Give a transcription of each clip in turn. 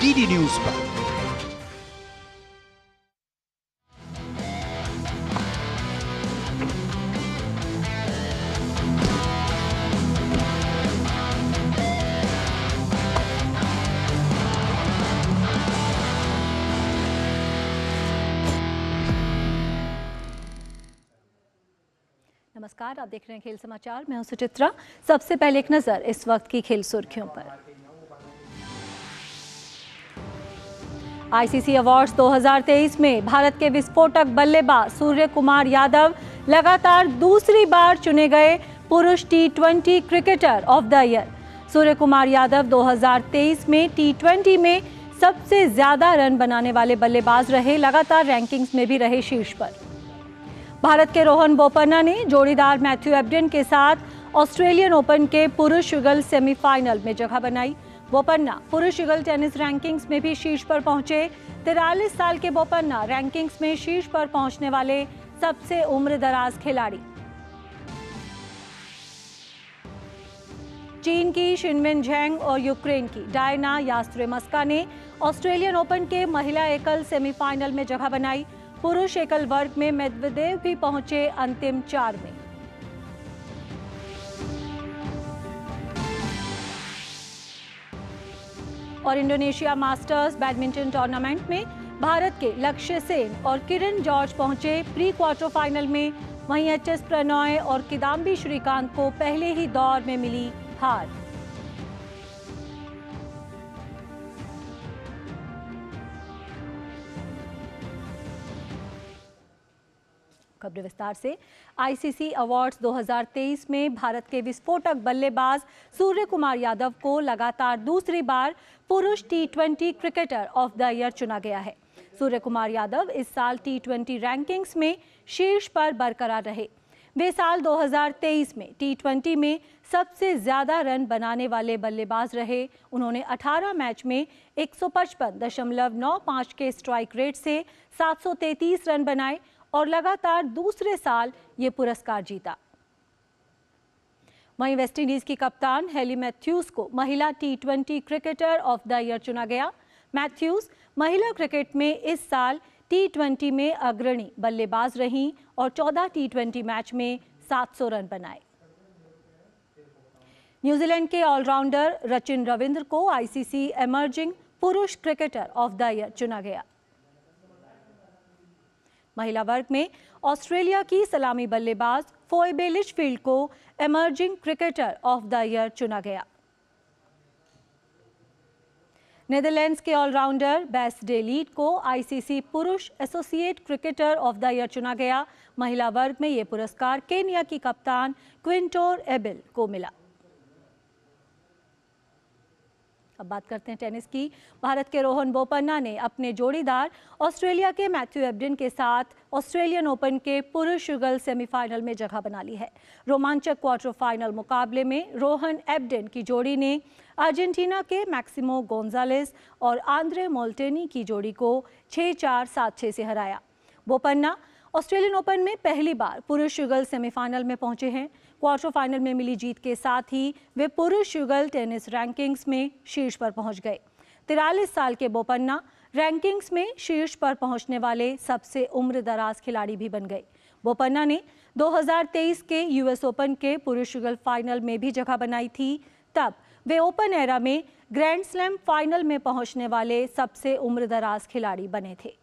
DD news पर। नमस्कार, आप देख रहे हैं खेल समाचार। मैं हूं सुचित्रा। सबसे पहले एक नजर इस वक्त की खेल सुर्खियों पर। आईसीसी अवार्ड्स 2023 में भारत के विस्फोटक बल्लेबाज सूर्य कुमार यादव लगातार दूसरी बार चुने गए पुरुष टी20 cricketer of the year. Surya Kumar Yadav 2023 में टी20 में सबसे ज्यादा रन बनाने वाले बल्लेबाज रहे। लगातार रैंकिंग्स में भी रहे शीर्ष पर। भारत के रोहन बोपन्ना ने जोड़ीदार मैथ्यू एबडन के साथ ऑस्ट्रेलियन ओपन के पुरुष युगल सेमीफाइनल में जगह बनाई। बोपन्ना पुरुष युगल टेनिस रैंकिंग्स में भी शीर्ष पर पहुंचे। 43 साल के बोपन्ना रैंकिंग्स में शीर्ष पर पहुंचने वाले सबसे उम्रदराज खिलाड़ी। चीन की शिनमिन झेंग और यूक्रेन की डायना यास्त्रेमस्का ने ऑस्ट्रेलियन ओपन के महिला एकल सेमीफाइनल में जगह बनाई। पुरुष एकल वर्ग में मेदवेदेव भी पहुंचे अंतिम 4 में। और इंडोनेशिया मास्टर्स बैडमिंटन टूर्नामेंट में भारत के लक्ष्य सेन और किरण जॉर्ज पहुंचे प्री क्वार्टर फाइनल में। वहीं एचएस प्रणॉय और किदाम्बी श्रीकांत को पहले ही दौर में मिली हार। खबर विस्तार से। आईसीसी अवार्ड्स 2023 में भारत के विस्फोटक बल्लेबाज सूर्य कुमार यादव को लगातार दूसरी बार पुरुष टी20 क्रिकेटर ऑफ द ईयर चुना गया है। सूर्य कुमार यादव इस साल टी20 रैंकिंग्स में शीर्ष पर बरकरार रहे। वे साल 2023 में टी20 में सबसे ज्यादा रन बनाने वाले बल्लेबाज रहे। उन्होंने 18 मैच में 155.95 के स्ट्राइक रेट से 733 रन बनाए और लगातार दूसरे साल ये पुरस्कार जीता। वहीं वेस्टइंडीज की कप्तान हेली मैथ्यूज को महिला टी20 क्रिकेटर ऑफ द ईयर चुना गया। मैथ्यूज महिला क्रिकेट में इस साल टी20 में अग्रणी बल्लेबाज रहीं और 14 टी20 मैच में 700 रन बनाए। न्यूजीलैंड के ऑलराउंडर रचिन रविंद्र को आईसीसी एमर्जिंग पुरुष क्रिकेटर ऑफ द ईयर चुना गया। महिला वर्ग में ऑस्ट्रेलिया की सलामी बल्लेबाज फोएबे लिचफील्ड को emerging cricketer of the year चुना गया। नेदरलैंड्स के ऑलराउंडर बेस डे लीड को आईसीसी पुरुष associate cricketer of the year चुना गया। महिला वर्ग में यह पुरस्कार केन्या की कप्तान क्विंटोर एबिल को मिला। अब बात करते हैं टेनिस की। भारत के रोहन बोपन्ना ने अपने जोड़ीदार ऑस्ट्रेलिया के मैथ्यू एबडन के साथ ऑस्ट्रेलियन ओपन के पुरुष युगल सेमीफाइनल में जगह बना ली है। रोमांचक क्वार्टर फाइनल मुकाबले में रोहन एबडन की जोड़ी ने अर्जेंटीना के मैक्सिमो गोंजालेस और आंद्रे मोल्टेनी की जोड़ी को 6-4, 7-6 से हराया। बोपन्ना ऑस्ट्रेलियन ओपन में पहली बार पुरुष युगल सेमीफाइनल में पहुंचे हैं। क्वार्टर फाइनल में मिली जीत के साथ ही वे पुरुष युगल टेनिस रैंकिंग्स में शीर्ष पर पहुंच गए। 43 साल के बोपन्ना रैंकिंग्स में शीर्ष पर पहुंचने वाले सबसे उम्रदराज खिलाड़ी भी बन गए। बोपन्ना ने 2023 के यूएस ओपन के पुरुष युगल फाइनल में भी जगह बनाई थी। तब वे ओपन एरा में ग्रैंड स्लैम फाइनल में पहुंचने वाले सबसे उम्रदराज खिलाड़ी बने थे।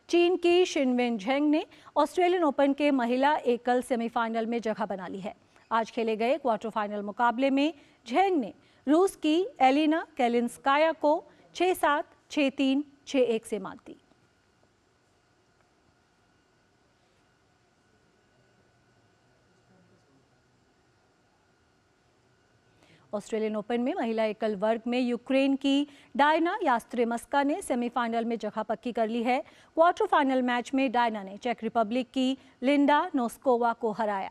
चीन की शिनमिन झेंग ने ऑस्ट्रेलियन ओपन के महिला एकल सेमीफाइनल में जगह बना ली है। आज खेले गए क्वार्टर फाइनल मुकाबले में झेंग ने रूस की एलिना केलिंस्काया को 6-7, 6-3, 6-1 से मात दी। ऑस्ट्रेलियन ओपन में महिला एकल वर्ग में यूक्रेन की डायना यास्त्रेमस्का ने सेमीफाइनल में जगह पक्की कर ली है। क्वार्टर फाइनल मैच में डायना ने चेक रिपब्लिक की लिंडा नोस्कोवा को हराया।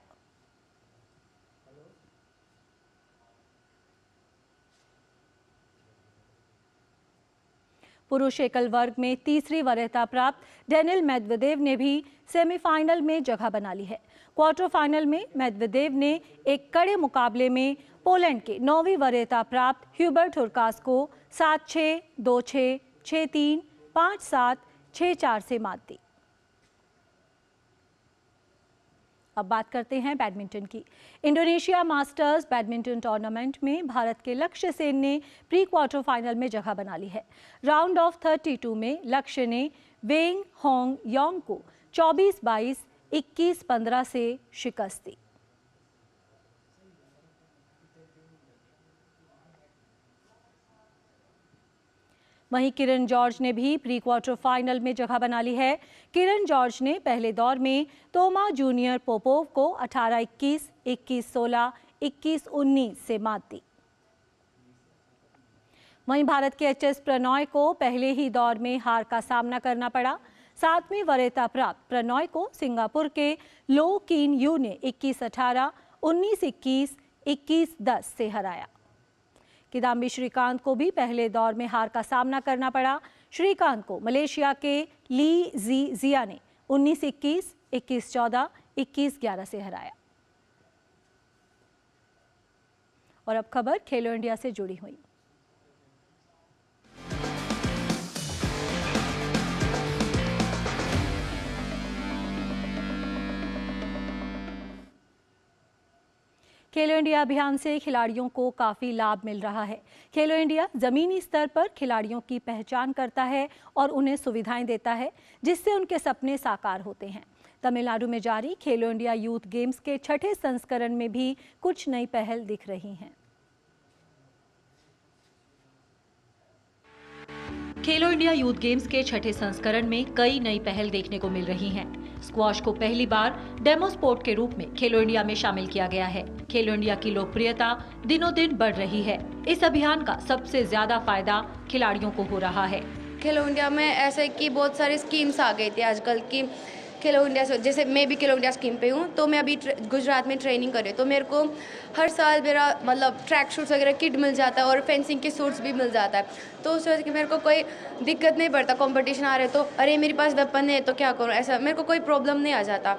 पुरुष एकल वर्ग में तीसरी वरीयता प्राप्त डेनिल मेदवेदेव ने भी सेमीफाइनल में जगह बना ली है। क्वार्टर फाइनल में मेदवेदेव ने एक कड़े मुकाबले में पोलैंड के 9वीं वरीयता प्राप्त ह्यूबर्ट हुरकास को 7-6, 2-6, 6-3, 5-7, 6-4 से मात दी। अब बात करते हैं बैडमिंटन की। इंडोनेशिया मास्टर्स बैडमिंटन टूर्नामेंट में भारत के लक्ष्य सेन ने प्री क्वार्टर फाइनल में जगह बना ली है। राउंड ऑफ 32 में लक्ष्य ने वेंग होंग योंग को 24-22, 21-15 से शिकस्त दी। वहीं किरण जॉर्ज ने भी प्री क्वार्टर फाइनल में जगह बना ली है। किरण जॉर्ज ने पहले दौर में तोमा जूनियर पोपोव को 18-21, 21-16, 21-19 से मात दी। वहीं भारत के एचएस प्रणॉय को पहले ही दौर में हार का सामना करना पड़ा। 7वीं वरीयता प्राप्त प्रणॉय को सिंगापुर के लो कीन यू ने 21-18, 19-21, 21-10 से हराया। किदाम्बी श्रीकांत को भी पहले दौर में हार का सामना करना पड़ा। श्रीकांत को मलेशिया के ली जी जिया ने 19-21, 21-14, 21-11 से हराया। और अब खबर खेलो इंडिया से जुड़ी हुई। खेलो इंडिया अभियान से खिलाड़ियों को काफ़ी लाभ मिल रहा है। खेलो इंडिया ज़मीनी स्तर पर खिलाड़ियों की पहचान करता है और उन्हें सुविधाएं देता है, जिससे उनके सपने साकार होते हैं। तमिलनाडु में जारी खेलो इंडिया यूथ गेम्स के 6ठे संस्करण में भी कुछ नई पहल दिख रही हैं। खेलो इंडिया यूथ गेम्स के 6ठे संस्करण में कई नई पहल देखने को मिल रही हैं। स्क्वॉश को पहली बार डेमो स्पोर्ट के रूप में खेलो इंडिया में शामिल किया गया है। खेलो इंडिया की लोकप्रियता दिनों दिन बढ़ रही है। इस अभियान का सबसे ज्यादा फायदा खिलाड़ियों को हो रहा है। खेलो इंडिया में ऐसे कि बहुत सारी स्कीम्स आ गई थी आजकल की। खेलो इंडिया से जैसे मैं भी खेलो इंडिया स्कीम पे हूँ, तो मैं अभी गुजरात में ट्रेनिंग कर रही हूँ, तो मेरे को हर साल मेरा मतलब ट्रैक शूट्स वगैरह किट मिल जाता है और फेंसिंग के सूट्स भी मिल जाता है। तो उस वजह से मेरे को कोई दिक्कत नहीं पड़ता। कंपटीशन आ रहे तो अरे मेरे पास वेपन है तो क्या करूँ, ऐसा मेरे को कोई प्रॉब्लम नहीं आ जाता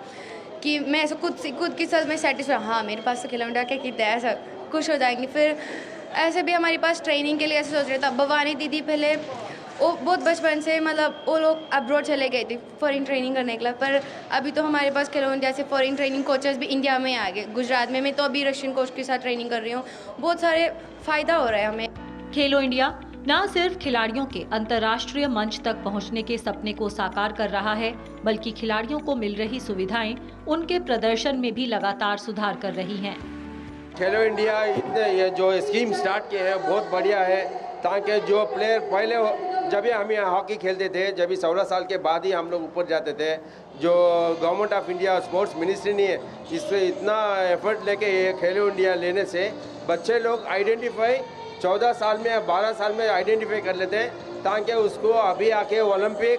कि मैं ऐसा खुद की साथ मैं सेटिस्फाई, हाँ मेरे पास तो खेलो इंडिया क्या किट है, ऐसा खुश हो जाएंगे। फिर ऐसे भी हमारे पास ट्रेनिंग के लिए ऐसे सोच रहे था। भवानी दीदी पहले वो बहुत बचपन से मतलब वो लोग अब्रॉड चले गए थे फॉरेन ट्रेनिंग करने के लिए, पर अभी तो हमारे पास खेलो इंडिया से फॉरेन ट्रेनिंग कोचेस भी इंडिया में आ गए। गुजरात में मैं तो अभी रशियन कोच के साथ ट्रेनिंग कर रही हूँ। बहुत सारे फ़ायदा हो रहा है हमें। खेलो इंडिया न सिर्फ खिलाड़ियों के अंतर्राष्ट्रीय मंच तक पहुंचने के सपने को साकार कर रहा है, बल्कि खिलाड़ियों को मिल रही सुविधाएं उनके प्रदर्शन में भी लगातार सुधार कर रही हैं। खेलो इंडिया ये जो स्कीम स्टार्ट की है बहुत बढ़िया है, ताकि जो प्लेयर पहले जब भी हम यहाँ हॉकी खेलते थे, जब भी 16 साल के बाद ही हम लोग ऊपर जाते थे, जो government of India sports ministry ने इससे इतना एफर्ट लेके ये खेलो इंडिया लेने से बच्चे लोग आइडेंटिफाई 14 साल में या 12 साल में आइडेंटिफाई कर लेते हैं, ताकि उसको अभी आके ओलंपिक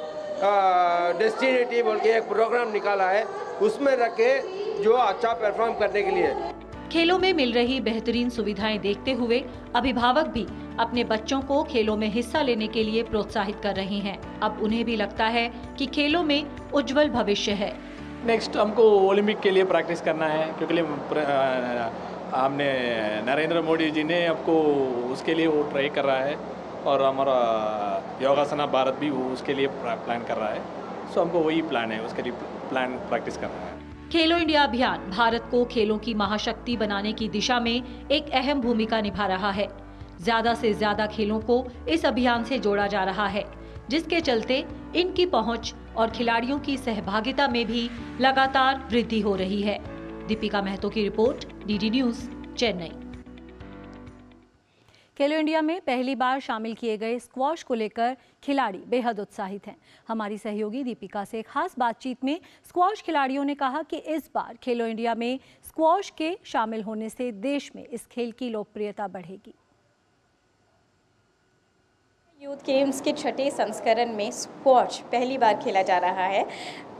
डेस्टिनेटिव बोल के एक प्रोग्राम निकाला है, उसमें रखे जो अच्छा परफॉर्म करने के लिए। खेलों में मिल रही बेहतरीन सुविधाएं देखते हुए अभिभावक भी अपने बच्चों को खेलों में हिस्सा लेने के लिए प्रोत्साहित कर रहे हैं। अब उन्हें भी लगता है कि खेलों में उज्जवल भविष्य है। नेक्स्ट हमको ओलंपिक के लिए प्रैक्टिस करना है, क्योंकि हमने नरेंद्र मोदी जी ने आपको उसके लिए वो ट्राई कर रहा है, और हमारा योगासना भारत भी वो उसके लिए प्लान कर रहा है। सो हमको वही प्लान है, उसके लिए प्लान प्रैक्टिस करना है। खेलो इंडिया अभियान भारत को खेलों की महाशक्ति बनाने की दिशा में एक अहम भूमिका निभा रहा है। ज्यादा से ज्यादा खेलों को इस अभियान से जोड़ा जा रहा है, जिसके चलते इनकी पहुंच और खिलाड़ियों की सहभागिता में भी लगातार वृद्धि हो रही है। दीपिका महतो की रिपोर्ट, डीडी न्यूज, चेन्नई। खेलो इंडिया में पहली बार शामिल किए गए स्क्वॉश को लेकर खिलाड़ी बेहद उत्साहित हैं। हमारी सहयोगी दीपिका से खास बातचीत में स्क्वॉश खिलाड़ियों ने कहा कि इस बार खेलो इंडिया में स्क्वॉश के शामिल होने से देश में इस खेल की लोकप्रियता बढ़ेगी। यूथ गेम्स के 6ठे संस्करण में स्क्वॉश पहली बार खेला जा रहा है।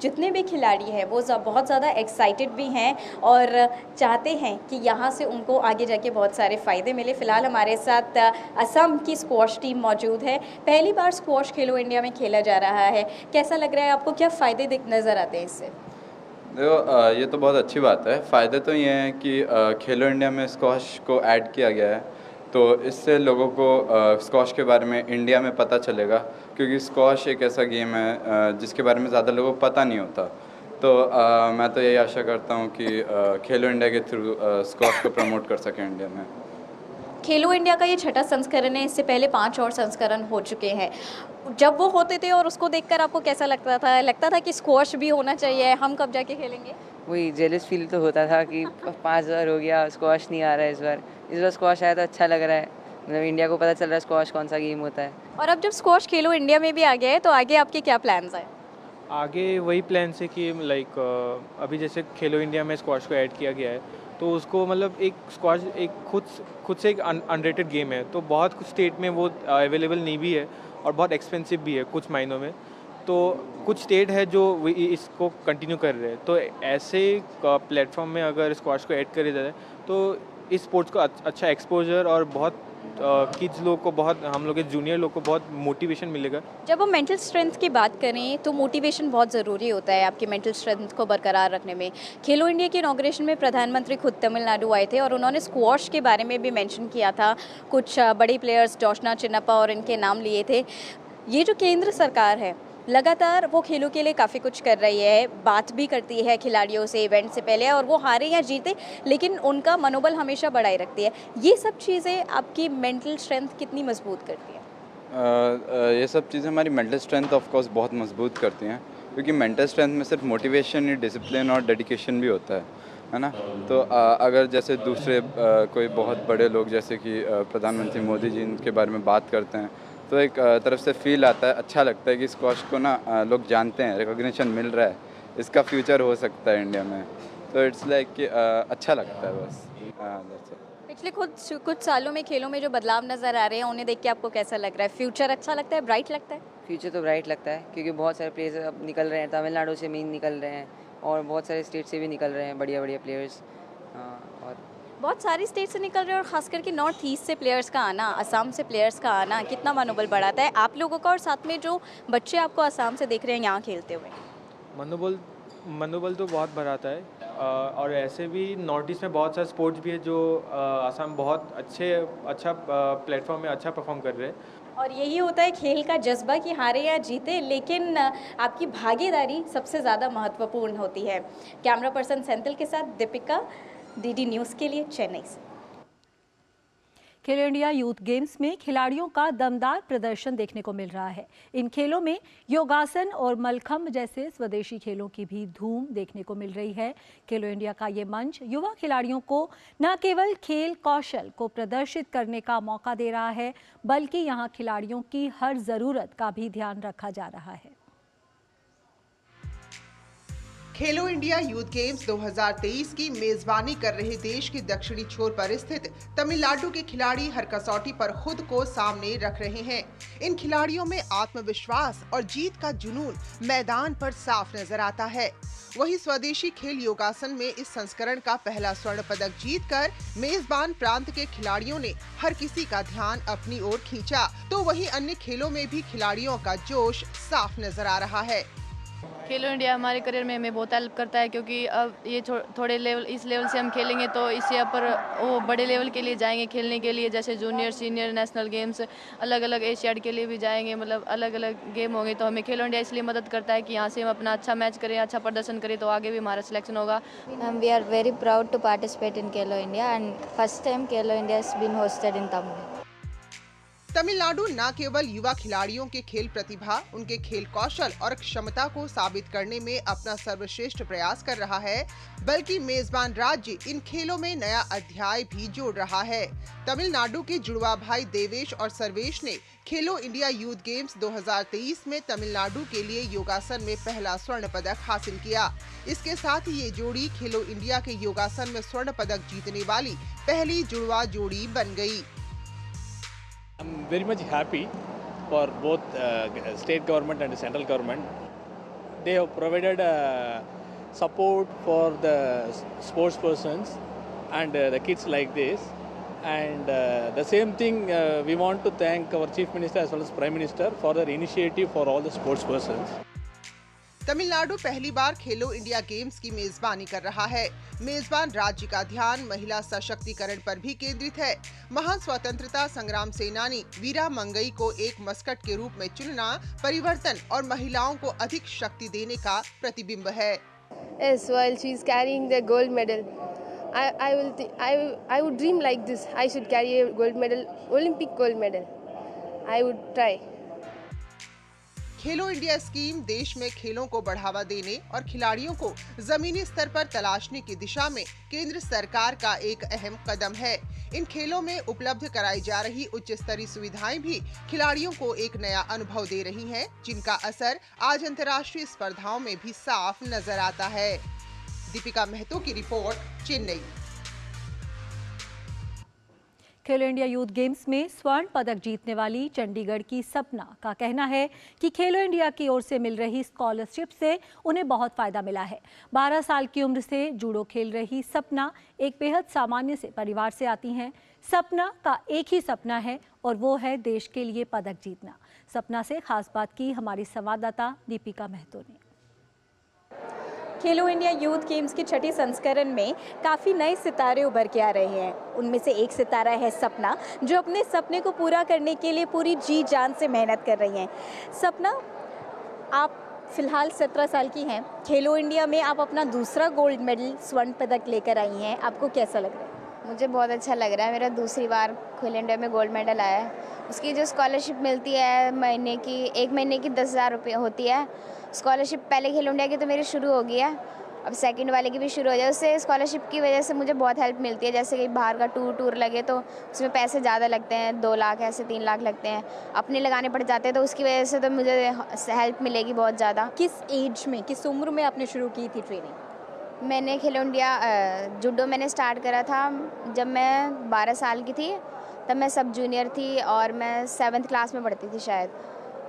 जितने भी खिलाड़ी हैं वो बहुत ज़्यादा एक्साइटेड भी हैं और चाहते हैं कि यहाँ से उनको आगे जाके बहुत सारे फ़ायदे मिले। फ़िलहाल हमारे साथ असम की स्क्वॉश टीम मौजूद है। पहली बार स्क्वॉश खेलो इंडिया में खेला जा रहा है, कैसा लग रहा है आपको? क्या फ़ायदे नज़र आते हैं इससे? देखो ये तो बहुत अच्छी बात है। फ़ायदे तो ये हैं कि खेलो इंडिया में स्क्वॉश को ऐड किया गया है, तो इससे लोगों को स्क्वॉश के बारे में इंडिया में पता चलेगा, क्योंकि स्क्वॉश एक ऐसा गेम है जिसके बारे में ज़्यादा लोगों को पता नहीं होता। तो मैं तो यही आशा करता हूँ कि खेलो इंडिया के थ्रू स्क्वॉश को प्रमोट कर सकें इंडिया में। खेलो इंडिया का ये छठा संस्करण है, इससे पहले 5 और संस्करण हो चुके हैं। जब वो होते थे और उसको देखकर आपको कैसा लगता था? लगता था कि स्क्वॉश भी होना चाहिए, हम कब जाके खेलेंगे? वही जेलस फील तो होता था कि 5 बार हो गया, स्क्वॉश नहीं आ रहा है इस बार स्क्वॉश आया तो अच्छा लग रहा है, मतलब इंडिया को पता चल रहा है स्क्वॉश कौन सा गेम होता है। और अब जब स्क्वॉश खेलो इंडिया में भी आ गया है तो आगे आपके क्या प्लान्स हैं? आगे वही प्लान है कि लाइक अभी जैसे खेलो इंडिया में स्क्वॉश को ऐड किया गया है, तो उसको मतलब एक स्क्वॉश एक खुद से एक अनरेटेड गेम है, तो बहुत कुछ स्टेट में वो अवेलेबल नहीं भी है और बहुत एक्सपेंसिव भी है कुछ मायनों में। तो कुछ स्टेट है जो इसको कंटिन्यू कर रहे हैं, तो ऐसे प्लेटफॉर्म में अगर स्क्वॉश को ऐड करे जाए तो इस स्पोर्ट्स को अच्छा एक्सपोजर और बहुत किड्स लोग को, बहुत हम लोग के जूनियर लोग को बहुत मोटिवेशन मिलेगा। जब हम मेंटल स्ट्रेंथ की बात करें तो मोटिवेशन बहुत ज़रूरी होता है आपकी मेंटल स्ट्रेंथ को बरकरार रखने में। खेलो इंडिया के इनॉग्रेशन में प्रधानमंत्री खुद तमिलनाडु आए थे और उन्होंने स्क्वॉश के बारे में भी मेंशन किया था। कुछ बड़े प्लेयर्स जोशना चिन्नप्पा और इनके नाम लिए थे। ये जो केंद्र सरकार है लगातार वो खेलों के लिए काफ़ी कुछ कर रही है, बात भी करती है खिलाड़ियों से इवेंट से पहले, और वो हारे या जीते लेकिन उनका मनोबल हमेशा बढ़ाए रखती है। ये सब चीज़ें आपकी मेंटल स्ट्रेंथ कितनी मजबूत करती है? ये सब चीज़ें हमारी मेंटल स्ट्रेंथ ऑफ कोर्स बहुत मजबूत करती हैं, क्योंकि मेंटल स्ट्रेंथ में सिर्फ मोटिवेशन नहीं, डिसिप्लिन और डेडिकेशन भी होता है ना। तो अगर जैसे दूसरे कोई बहुत बड़े लोग जैसे कि प्रधानमंत्री मोदी जी इनके बारे में बात करते हैं, तो एक तरफ से फील आता है, अच्छा लगता है कि स्क्वॉश को ना लोग जानते हैं, रिकॉग्निशन मिल रहा है, इसका फ्यूचर हो सकता है इंडिया में। तो इट्स लाइक कि अच्छा लगता है बस। पिछले कुछ सालों में खेलों में जो बदलाव नज़र आ रहे हैं उन्हें देख के आपको कैसा लग रहा है? फ्यूचर अच्छा लगता है, ब्राइट लगता है? फ्यूचर तो ब्राइट लगता है, क्योंकि बहुत सारे प्लेयर्स अब निकल रहे हैं, तमिलनाडु से मेन निकल रहे हैं और बहुत सारे स्टेट से भी निकल रहे हैं बढ़िया बढ़िया प्लेयर्स। और बहुत सारी स्टेट से निकल रहे हैं और ख़ास करके नॉर्थ ईस्ट से प्लेयर्स का आना, असम से प्लेयर्स का आना कितना मनोबल बढ़ाता है आप लोगों का, और साथ में जो बच्चे आपको असम से देख रहे हैं यहाँ खेलते हुए? मनोबल तो बहुत बढ़ाता है। और ऐसे भी नॉर्थ ईस्ट में बहुत सारे स्पोर्ट्स भी है जो असम बहुत अच्छा प्लेटफॉर्म में अच्छा परफॉर्म कर रहे हैं। और यही होता है खेल का जज्बा कि हारे या जीते, लेकिन आपकी भागीदारी सबसे ज़्यादा महत्वपूर्ण होती है। कैमरा पर्सन सेंथिल के साथ दीपिका, डीडी न्यूज़ के लिए, चेन्नई से। खेलो इंडिया यूथ गेम्स में खिलाड़ियों का दमदार प्रदर्शन देखने को मिल रहा है। इन खेलों में योगासन और मलखम्ब जैसे स्वदेशी खेलों की भी धूम देखने को मिल रही है। खेलो इंडिया का ये मंच युवा खिलाड़ियों को न केवल खेल कौशल को प्रदर्शित करने का मौका दे रहा है, बल्कि यहाँ खिलाड़ियों की हर ज़रूरत का भी ध्यान रखा जा रहा है। खेलो इंडिया यूथ गेम्स 2023 की मेजबानी कर रहे देश के दक्षिणी छोर पर स्थित तमिलनाडु के खिलाड़ी हर कसौटी पर खुद को सामने रख रहे हैं। इन खिलाड़ियों में आत्मविश्वास और जीत का जुनून मैदान पर साफ नजर आता है। वहीं स्वदेशी खेल योगासन में इस संस्करण का पहला स्वर्ण पदक जीतकर मेजबान प्रांत के खिलाड़ियों ने हर किसी का ध्यान अपनी ओर खींचा, तो वहीं अन्य खेलों में भी खिलाड़ियों का जोश साफ नजर आ रहा है। खेलो इंडिया हमारे करियर में हमें बहुत हेल्प करता है, क्योंकि अब ये थोड़े लेवल इस लेवल से हम खेलेंगे तो इससे ऊपर वो बड़े लेवल के लिए जाएंगे खेलने के लिए, जैसे जूनियर सीनियर नेशनल गेम्स, अलग अलग एशियाड के लिए भी जाएंगे, मतलब अलग अलग गेम होंगे। तो हमें खेलो इंडिया इसलिए मदद करता है कि यहाँ से हम अपना अच्छा मैच करें, अच्छा प्रदर्शन करें, तो आगे भी हमारा सिलेक्शन होगा। We are very proud to participate in Khelo India, and first time Khelo India has been hosted in Tamil. Tamil Nadu न केवल युवा खिलाड़ियों के खेल प्रतिभा, उनके खेल कौशल और क्षमता को साबित करने में अपना सर्वश्रेष्ठ प्रयास कर रहा है, बल्कि मेजबान राज्य इन खेलों में नया अध्याय भी जोड़ रहा है। तमिलनाडु के जुड़वा भाई देवेश और सर्वेश ने खेलो इंडिया यूथ गेम्स 2023 में तमिलनाडु के लिए योगासन में पहला स्वर्ण पदक हासिल किया। इसके साथ ही ये जोड़ी खेलो इंडिया के योगासन में स्वर्ण पदक जीतने वाली पहली जुड़वा जोड़ी बन गई। I'm very much happy for both state government and central government. They have provided support for the sports persons and the kids like this. And the same thing, we want to thank our Chief Minister as well as Prime Minister for their initiative for all the sports persons. Tamil Nadu पहली बार खेलो India games की मेजबानी कर रहा है। मेजबान राज्य का ध्यान महिला सशक्तिकरण पर भी केंद्रित है। महान स्वतंत्रता संग्राम सेनानी वीरा मंगई को एक मस्कट के रूप में चुनना परिवर्तन और महिलाओं को अधिक शक्ति देने का प्रतिबिंब है। Yes, while she is carrying the gold medal, I would dream like this. I should carry a gold medal, Olympic gold medal. I would try. Khelo India scheme देश में खेलों को बढ़ावा देने और खिलाड़ियों को जमीनी स्तर पर तलाशने की दिशा में केंद्र सरकार का एक अहम कदम है। इन खेलों में उपलब्ध कराई जा रही उच्च स्तरीय सुविधाएं भी खिलाड़ियों को एक नया अनुभव दे रही हैं, जिनका असर आज अंतर्राष्ट्रीय स्पर्धाओं में भी साफ नजर आता है। दीपिका महतो की रिपोर्ट, चेन्नई। खेलो इंडिया यूथ गेम्स में स्वर्ण पदक जीतने वाली चंडीगढ़ की सपना का कहना है कि खेलो इंडिया की ओर से मिल रही स्कॉलरशिप से उन्हें बहुत फायदा मिला है। 12 साल की उम्र से जूडो खेल रही सपना एक बेहद सामान्य से परिवार से आती हैं। सपना का एक ही सपना है और वो है देश के लिए पदक जीतना। सपना से खास बात की हमारी संवाददाता दीपिका महतो ने। खेलो इंडिया यूथ गेम्स की छठी संस्करण में काफ़ी नए सितारे उभर के आ रहे हैं। उनमें से एक सितारा है सपना, जो अपने सपने को पूरा करने के लिए पूरी जी जान से मेहनत कर रही हैं। सपना, आप फ़िलहाल 17 साल की हैं। खेलो इंडिया में आप अपना दूसरा गोल्ड मेडल, स्वर्ण पदक लेकर आई हैं। आपको कैसा लग रहा है? मुझे बहुत अच्छा लग रहा है। मेरा दूसरी बार खेलो इंडिया में गोल्ड मेडल आया है। उसकी जो स्कॉलरशिप मिलती है महीने की, 1 महीने की 10,000 रुपये होती है स्कॉलरशिप। पहले खेलो इंडिया की तो मेरी शुरू हो गई है, अब सेकंड वाले की भी शुरू हो जाए। उससे स्कॉलरशिप की वजह से मुझे बहुत हेल्प मिलती है। जैसे कि बाहर का टूर लगे तो उसमें पैसे ज़्यादा लगते हैं, 2 लाख ऐसे 3 लाख लगते हैं, अपने लगाने पड़ जाते हैं। तो उसकी वजह से तो मुझे हेल्प मिलेगी बहुत ज़्यादा। किस एज में, किस उम्र में आपने शुरू की थी ट्रेनिंग? मैंने खेलो इंडिया जूडो मैंने स्टार्ट करा था जब मैं 12 साल की थी। तब मैं सब जूनियर थी और मैं 7th क्लास में पढ़ती थी शायद।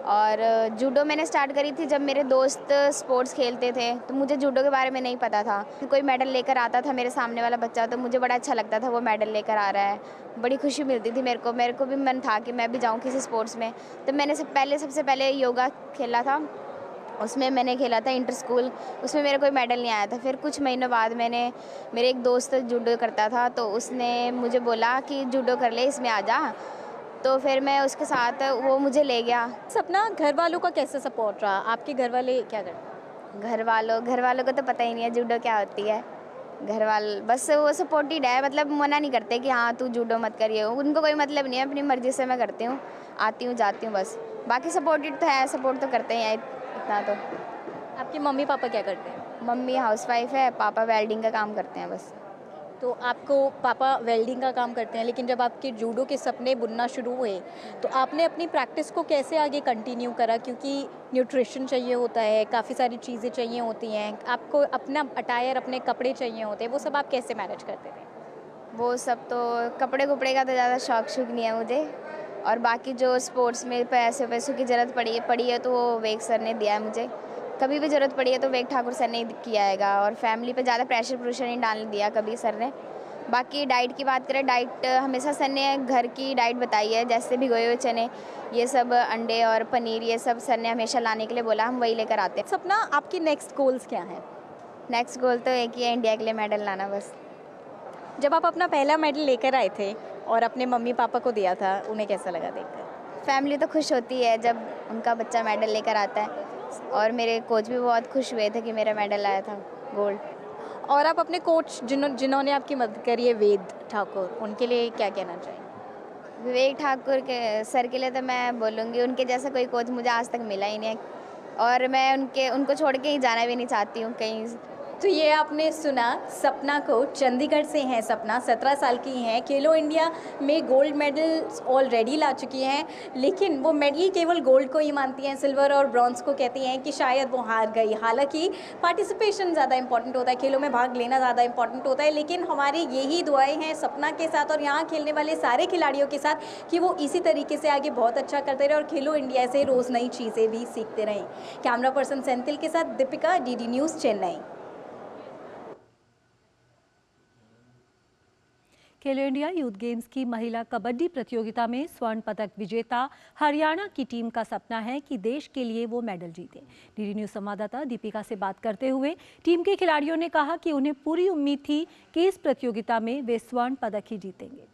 और जूडो मैंने स्टार्ट करी थी जब मेरे दोस्त स्पोर्ट्स खेलते थे, तो मुझे जूडो के बारे में नहीं पता था। कोई मेडल लेकर आता था मेरे सामने वाला बच्चा, तो मुझे बड़ा अच्छा लगता था वो मेडल लेकर आ रहा है। बड़ी खुशी मिलती थी मेरे को भी मन था कि मैं भी जाऊँ किसी स्पोर्ट्स में। तो मैंने सबसे पहले योगा खेला था। उसमें मैंने खेला था इंटर स्कूल, उसमें मेरा कोई मेडल नहीं आया था। फिर कुछ महीनों बाद मेरे एक दोस्त जूडो करता था, तो उसने मुझे बोला कि जूडो कर ले, इसमें आ जा। तो फिर मैं उसके साथ, वो मुझे ले गया। सपना, घर वालों का कैसे सपोर्ट रहा? आपके घर वाले क्या करते? घर वालों को तो पता ही नहीं है जूडो क्या होती है। घर वाले बस वो सपोर्टेड है, मतलब मना नहीं करते कि हाँ तू जूडो मत करिए। उनको कोई मतलब नहीं है, अपनी मर्ज़ी से मैं करती हूँ, आती हूँ जाती हूँ बस। बाकी सपोर्टेड तो है, सपोर्ट तो करते हैं इतना तो। आपके मम्मी पापा क्या करते हैं? मम्मी हाउसवाइफ है, पापा वेल्डिंग का काम करते हैं बस। तो आपको पापा वेल्डिंग का काम करते हैं, लेकिन जब आपके जूडो के सपने बुनना शुरू हुए तो आपने अपनी प्रैक्टिस को कैसे आगे कंटिन्यू करा? क्योंकि न्यूट्रिशन चाहिए होता है, काफ़ी सारी चीज़ें चाहिए होती हैं, आपको अपना अटायर, अपने कपड़े चाहिए होते हैं, वो सब आप कैसे मैनेज करते थे? वो सब तो कपड़े का तो ज़्यादा शौक नहीं है मुझे। और बाकी जो स्पोर्ट्स में पैसों की ज़रूरत पड़ी है तो वो वेग सर ने दिया है मुझे। कभी भी ज़रूरत पड़ी है तो वेग ठाकुर सर ने किया हैगा। और फैमिली पे ज़्यादा प्रेशर नहीं डालने दिया कभी सर ने। बाकी डाइट की बात करें, डाइट हमेशा सर ने घर की डाइट बताई है, जैसे भिगोए हुए चने, ये सब अंडे और पनीर, ये सब सर ने हमेशा लाने के लिए बोला, हम वही लेकर आते हैं। सपना, आपकी नेक्स्ट गोल्स क्या हैं? नेक्स्ट गोल तो एक ही है, इंडिया के लिए मेडल लाना बस। जब आप अपना पहला मेडल लेकर आए थे और अपने मम्मी पापा को दिया था, उन्हें कैसा लगा देखकर? फैमिली तो खुश होती है जब उनका बच्चा मेडल लेकर आता है, और मेरे कोच भी बहुत खुश हुए थे कि मेरा मेडल आया था गोल्ड। और आप अपने कोच जिन्होंने आपकी मदद करी है, वेद ठाकुर, उनके लिए क्या कहना चाहिए? विवेक ठाकुर के सर के लिए तो मैं बोलूँगी, उनके जैसा कोई कोच मुझे आज तक मिला ही नहीं है, और मैं उनको छोड़ के ही जाना भी नहीं चाहती हूँ कहीं। तो ये आपने सुना सपना को। चंडीगढ़ से हैं सपना, 17 साल की हैं। खेलो इंडिया में गोल्ड मेडल ऑलरेडी ला चुकी हैं, लेकिन वो मेडल केवल गोल्ड को ही मानती हैं, सिल्वर और ब्रॉन्ज को कहती हैं कि शायद वो हार गई। हालांकि पार्टिसिपेशन ज़्यादा इंपॉर्टेंट होता है, खेलों में भाग लेना ज़्यादा इंपॉर्टेंट होता है, लेकिन हमारी यही दुआएं हैं सपना के साथ और यहाँ खेलने वाले सारे खिलाड़ियों के साथ कि वो इसी तरीके से आगे बहुत अच्छा करते रहे और खेलो इंडिया से रोज़ नई चीज़ें भी सीखते रहें। कैमरा पर्सन सेंथिल के साथ दीपिका, DD न्यूज़, चेन्नई। खेलो इंडिया यूथ गेम्स की महिला कबड्डी प्रतियोगिता में स्वर्ण पदक विजेता हरियाणा की टीम का सपना है कि देश के लिए वो मेडल जीते। डीडी न्यूज़ संवाददाता दीपिका से बात करते हुए टीम के खिलाड़ियों ने कहा कि उन्हें पूरी उम्मीद थी कि इस प्रतियोगिता में वे स्वर्ण पदक ही जीतेंगे।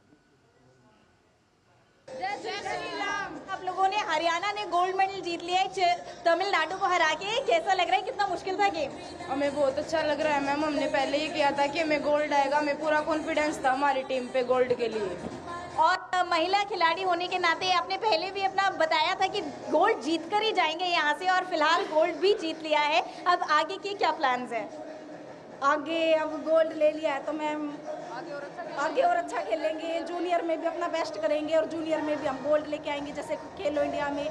आप लोगों ने, हरियाणा ने गोल्ड मेडल जीत लिया है तमिलनाडु को हरा के, कैसा लग रहा है, कितना मुश्किल था गेम? हमें बहुत अच्छा लग रहा है मैम, हमने पहले ही किया था कि हमें गोल्ड आएगा, हमें पूरा कॉन्फिडेंस था हमारी टीम पे गोल्ड के लिए। और महिला खिलाड़ी होने के नाते आपने पहले भी अपना बताया था कि गोल्ड जीत कर ही जाएंगे यहाँ से, और फिलहाल गोल्ड भी जीत लिया है। अब आगे के क्या प्लान्स हैं? आगे अब गोल्ड ले लिया है तो मैम आगे और अच्छा खेलेंगे, जूनियर में भी अपना बेस्ट करेंगे और जूनियर में भी हम गोल्ड लेके आएंगे। जैसे खेलो इंडिया में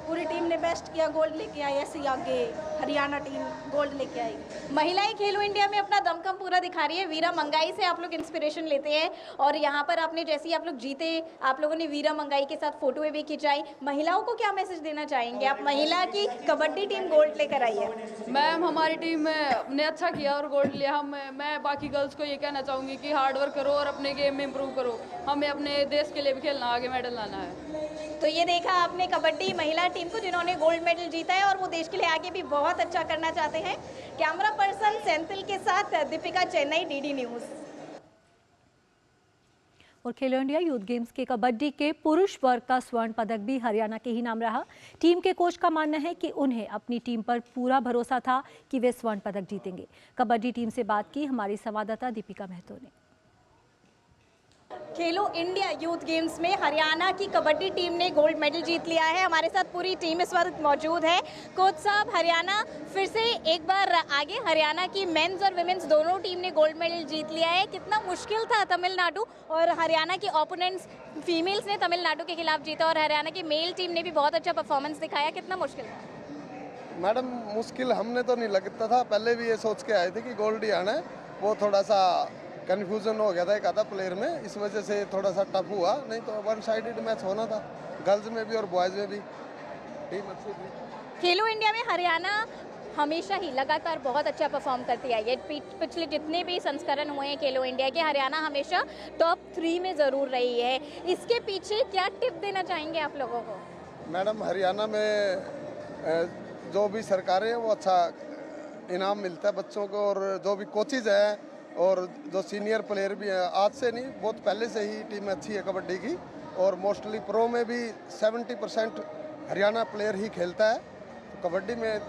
पूरी टीम ने बेस्ट किया, गोल्ड लेके आई, ऐसे ही आगे हरियाणा टीम गोल्ड लेके आएगी। महिलाएं खेलो इंडिया में अपना दमखम पूरा दिखा रही है। वीरा मंगाई से आप लोग इंस्पिरेशन लेते हैं, और यहाँ पर आपने जैसे ही आप लोग जीते, आप लोगों ने वीरा मंगाई के साथ फोटो भी खिंचाई। महिलाओं को क्या मैसेज देना चाहेंगे आप? महिला की कबड्डी टीम गोल्ड लेकर आई है। मैम हमारी टीम ने अच्छा किया और गोल्ड लिया। मैं बाकी गर्ल्स को ये कहना चाहूँगी कि हार्ड वर्क करो और अपने गेम में इम्प्रूव करो। हमें अपने देश के लिए भी खेलना, आगे मेडल लाना है। तो ये देखा आपने कबड्डी महिला टीम को जिन्होंने गोल्ड मेडल जीता है, और वो देश के लिए आगे भी बहुत अच्छा करना चाहते हैं। कैमरा पर्सन सेंथिल के साथ दीपिका, चेन्नई, डीडी न्यूज़। और खेलो इंडिया यूथ गेम्स के कबड्डी के पुरुष वर्ग का स्वर्ण पदक भी हरियाणा के ही नाम रहा। टीम के कोच का मानना है कि उन्हें अपनी टीम पर पूरा भरोसा था कि वे स्वर्ण पदक जीतेंगे। कबड्डी टीम से बात की हमारी संवाददाता दीपिका महतो ने। खेलो इंडिया यूथ गेम्स में हरियाणा की कबड्डी टीम ने गोल्ड मेडल जीत लिया है। हमारे साथ पूरी टीम इस वक्त मौजूद है। कोच साहब, हरियाणा फिर से एक बार आगे, हरियाणा की मेंस और विमेंस दोनों टीम ने गोल्ड मेडल जीत लिया है। कितना मुश्किल था तमिलनाडु और हरियाणा के ओपोनेंट्स फीमेल्स ने तमिलनाडु के खिलाफ जीता, और हरियाणा की मेल टीम ने भी बहुत अच्छा परफॉर्मेंस दिखाया। कितना मुश्किल था? मैडम मुश्किल हमने तो नहीं लगता था, पहले भी ये सोच के आए थे कि गोल्ड ही आना है। वो थोड़ा सा कन्फ्यूजन हो गया था एक आधा प्लेयर में, इस वजह से थोड़ा सा टफ हुआ, नहीं तो वन साइडेड मैच होना था, गर्ल्स में भी और बॉयज़ में भी। टीम अच्छी थी। खेलो इंडिया में हरियाणा हमेशा ही लगातार बहुत अच्छा परफॉर्म करती आई है। पिछले जितने भी संस्करण हुए हैं खेलो इंडिया के, हरियाणा हमेशा टॉप 3 में ज़रूर रही है। इसके पीछे क्या टिप देना चाहेंगे आप लोगों को? मैडम हरियाणा में जो भी सरकारें हैं वो अच्छा इनाम मिलता है बच्चों को, और जो भी कोचिज़ हैं और जो सीनियर प्लेयर भी हैं, आज से नहीं बहुत पहले से ही टीम अच्छी है कबड्डी की, और मोस्टली प्रो में भी 70% हरियाणा प्लेयर ही खेलता है। तो कबड्डी में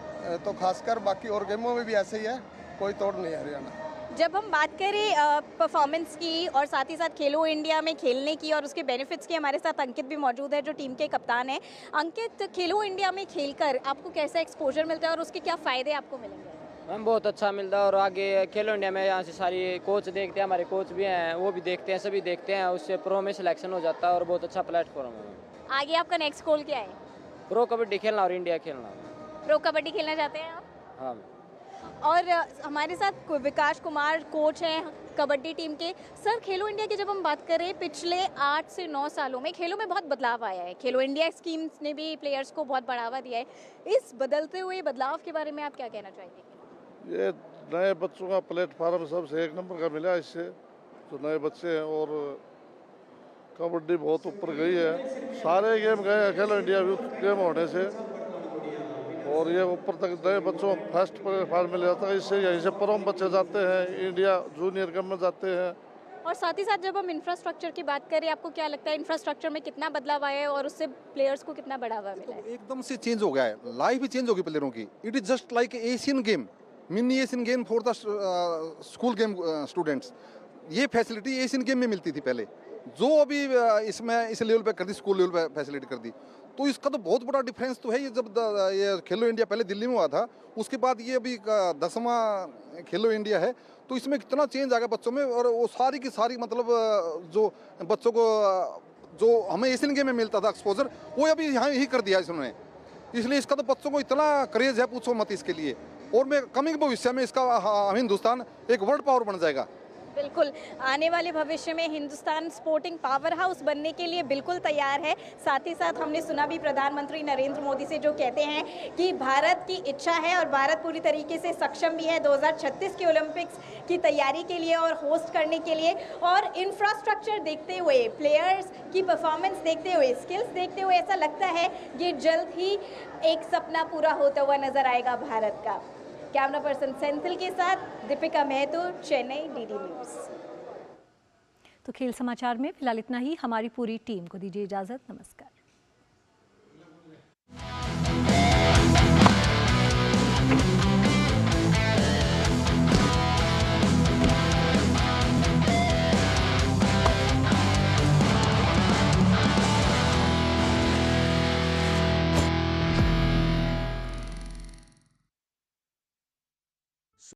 तो खासकर, बाकी और गेमों में भी ऐसे ही है, कोई तोड़ नहीं है हरियाणा। जब हम बात करें परफॉर्मेंस की और साथ ही साथ खेलो इंडिया में खेलने की और उसके बेनिफिट्स की, हमारे साथ अंकित भी मौजूद है जो टीम के कप्तान हैं। अंकित, खेलो इंडिया में खेलकर आपको कैसा एक्सपोजर मिलता है और उसके क्या फ़ायदे आपको मिलेंगे? मैम बहुत अच्छा मिलता है, और आगे खेलो इंडिया में यहाँ से सारी कोच देखते हैं, हमारे कोच भी हैं वो भी देखते हैं, सभी देखते हैं, उससे प्रो में सिलेक्शन हो जाता है और बहुत अच्छा प्लेटफॉर्म है। आगे आपका नेक्स्ट गोल क्या है? प्रो कबड्डी खेलना और इंडिया खेलना। प्रो कबड्डी खेलना चाहते हैं आप? हाँ। और हमारे साथ विकास कुमार कोच हैं कबड्डी टीम के। सर, खेलो इंडिया की जब हम बात करें, पिछले 8 से 9 सालों में खेलों में बहुत बदलाव आया है। खेलो इंडिया स्कीम्स ने भी प्लेयर्स को बहुत बढ़ावा दिया है। इस बदलते हुए बदलाव के बारे में आप क्या कहना चाहेंगे? ये नए बच्चों का प्लेटफार्म सबसे एक नंबर का मिला इससे, जो नए बच्चे हैं, और कबड्डी बहुत ऊपर गई है। सारे गेम गए हैं खेलो इंडिया यूथ गेम होने से, और ये ऊपर तक नए बच्चों को फर्स्ट प्लेटफार्म मिल जाता है। इससे यहीं से प्रो बच्चे जाते हैं, इंडिया जूनियर गेम में जाते हैं। और साथ ही साथ जब हम इंफ्रास्ट्रक्चर की बात करें, आपको क्या लगता है इंफ्रास्ट्रक्चर में कितना बदलाव आया है और उससे प्लेयर्स को कितना बढ़ावा मिला है? एकदम से चेंज हो गया है, लाइफ ही चेंज होगी प्लेयरों की। It is just like Asian game, mini Asian game for the school game students. ये फैसिलिटी एशियन गेम में मिलती थी पहले, जो अभी इसमें इस लेवल पे कर दी, स्कूल लेवल पे फैसिलिटी कर दी। तो इसका तो बहुत बड़ा डिफरेंस तो है। ये जब ये खेलो इंडिया पहले दिल्ली में हुआ था, उसके बाद ये अभी 10वां खेलो इंडिया है, तो इसमें कितना चेंज आ गया बच्चों में। और वो सारी की सारी मतलब जो बच्चों को जो हमें एशियन गेम में मिलता था एक्सपोजर, वो अभी यहाँ ही कर दिया इसने। इसलिए इसका तो बच्चों को इतना क्रेज है, पूछो मत इसके लिए। और मैं कमिंग भविष्य में इसका हिंदुस्तान एक वर्ल्ड पावर बन जाएगा। बिल्कुल, आने वाले भविष्य में हिंदुस्तान स्पोर्टिंग पावर हाउस बनने के लिए बिल्कुल तैयार है। साथ ही साथ हमने सुना भी प्रधानमंत्री नरेंद्र मोदी से, जो कहते हैं कि भारत की इच्छा है और भारत पूरी तरीके से सक्षम भी है 2036 के ओलंपिक्स की तैयारी के लिए और होस्ट करने के लिए। और इंफ्रास्ट्रक्चर देखते हुए, प्लेयर्स की परफॉर्मेंस देखते हुए, स्किल्स देखते हुए ऐसा लगता है ये जल्द ही एक सपना पूरा होता हुआ नजर आएगा भारत का। कैमरा पर्सन सेंथिल के साथ दीपिका महतो, चेन्नई, डीडी न्यूज़। तो खेल समाचार में फिलहाल इतना ही। हमारी पूरी टीम को दीजिए इजाजत। नमस्कार।